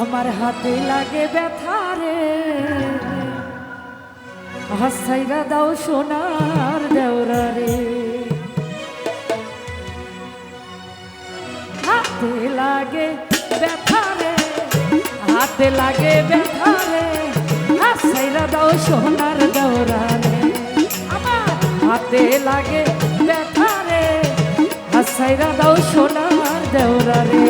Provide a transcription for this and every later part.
আমার হাতে লাগে ব্যথা রে, হাসাইরা দাও সোনার দেওরা রে। হাতে লাগে ব্যথা রে, হাতে লাগে ব্যথা রে, হাসাইরা দাও সোনার দেওরা রে। আমার হাতে লাগে ব্যথা রে, হাসাইরা দাও সোনার দেওরা রে।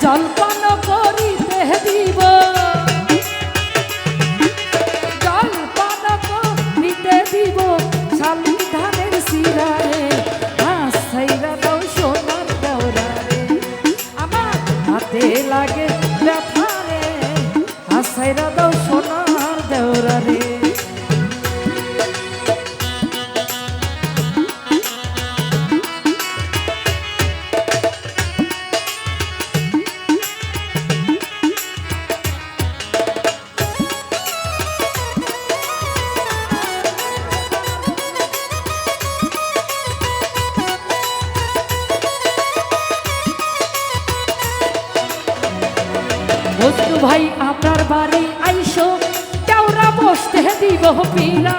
জলপান করিতে দিব, জলপান করিতে দিব, শালি ধানের শিরারে, হাসাইরা দাও সোনার দেওরা রে। আমার হাতে লাগে ব্যথা রে, হাসাইরা দাও সোনার দেওরা রে। বস্তু ভাই আপনার বাড়ি আইসো, দেওরা বসতে দিব পীরা,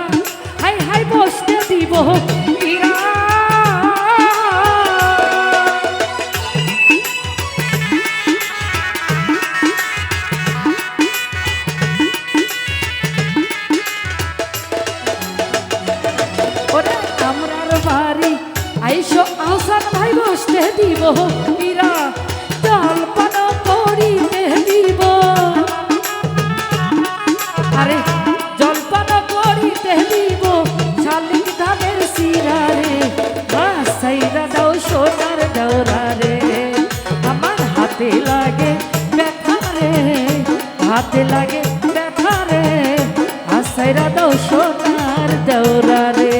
হাই হাই বসতে দিব পীরা। ওরে আমরার বাড়ি আইসো, আহসান ভাই বসতে দিব পীরা, জলপান করিতে দিব, আরে জলপান করিতে দিব, শালিক ধানের শিরারে, হাসাইরা দাও সোনার দেওরা রে। আমার হাতে লাগে ব্যথা রে, হাতে লাগে ব্যথা রে, হাসাইরা দাও সোনার দেওরা রে।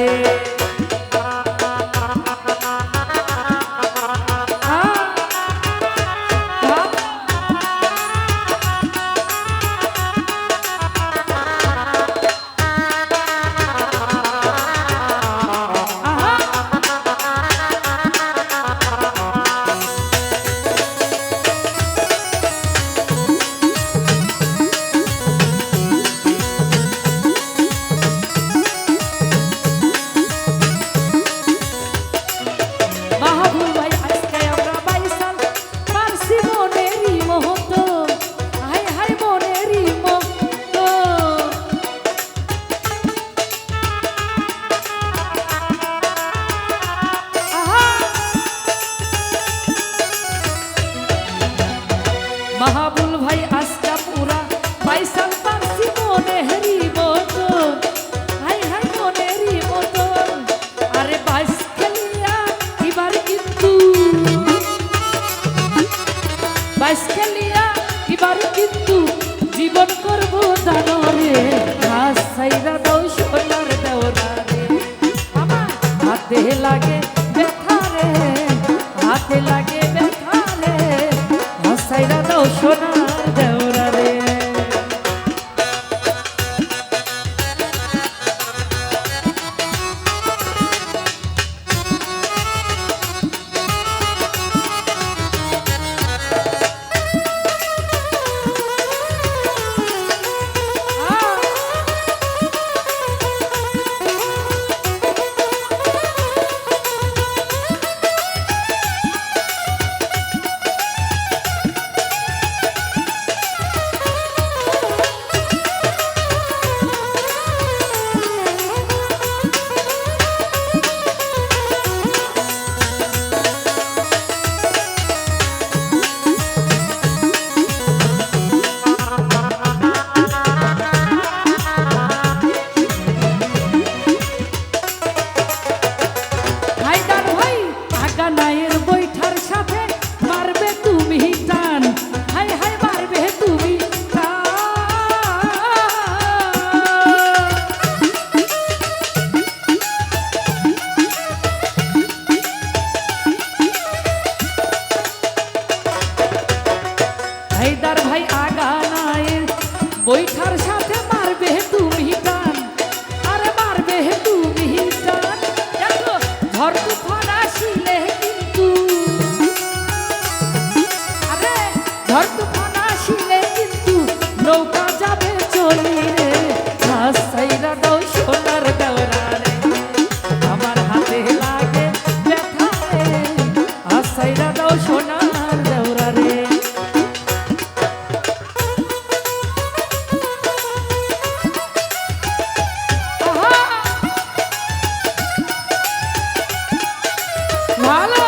বৈঠার সাথে মারবে তুমি টান, আরে মারবে তুমি টান। দেখো ঝড় তুফান আসিলে কিন্তু, আরে ঝড় তুফান আসিলে কিন্তু নৌকা যাবে চলি রে। সাইরা দাও সোনার দেওরা রে, আমার হাতে লাগে ব্যথা রে। সাইরা দাও সোনার দেওরা রে। ভালো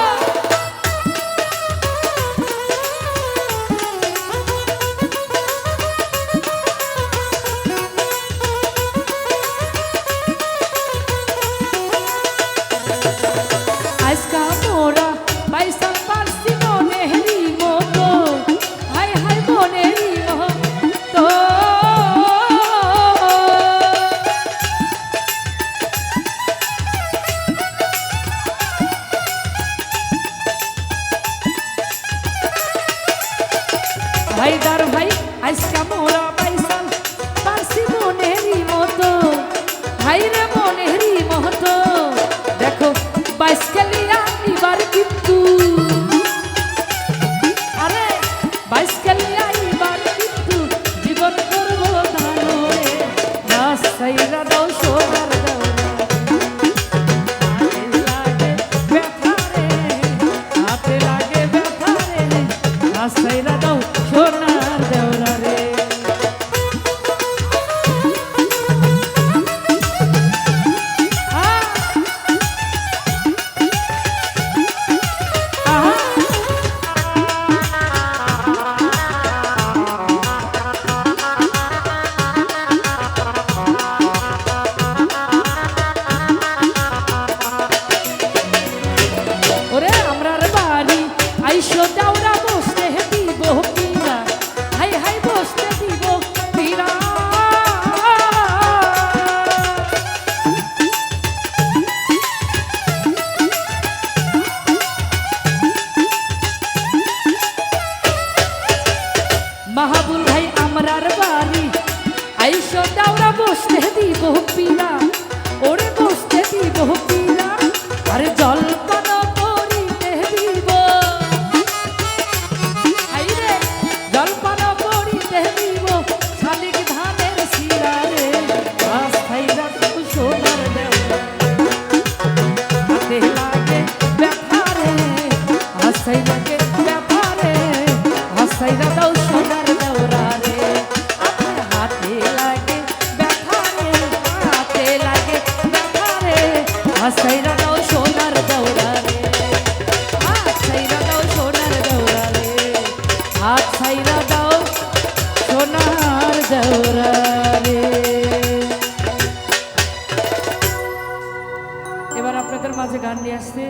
আজকা মোরা বাইসাল পারছি মনেরই মতো, হাই হাই মনেরই মতো। হায়দার ভাই আজকা মোরা বাইসাল পারছি মনেরই মতো, হাই রে মনেরই মতো। দেখো বাইসকেলিয়া এবার কিন্তু, আরে বাইসকেলিয়া এবার কিন্তু জীবন করবো ধানো রে। না সাইরা দাও সোনার দেওরা, হাতে লাগে ব্যথা রে, হাতে লাগে ব্যথা রে। না সাইরা দাও সোনার দেওরা রে। ওরে আমরার বাড়ি আইসো দেওরা বসতে দিব পীরা, হাই হাই বসতে দিব পীরা। মাহাবুল ভাই আমরার বাড়ি আইসো দেওরা বসতে দিব পীরা, ওরে বসতে দিব পীরা। আরে জলপান করিতে দিব, আইরে জলপান করিতে দিব শালিক ধানের শিরা রে। সাইরা দাও সোনার দেওরা, হাতে লাগে ব্যথা রে। হাসাই লাগে ব্যথা রে, হাসাইরা দাও সোনার দেওরা রে। আমার হাতে লাগে ব্যথা রে, হাতে লাগে ব্যথা রে। হাসাইরা দাও সোনার দেওরা রে, হাসাইরা দাও সোনার দেওরা রে, হাসাইরা দাও সোনার দেওরা রে। এবার আপনাদের মাঝে গান নিয়ে আসছে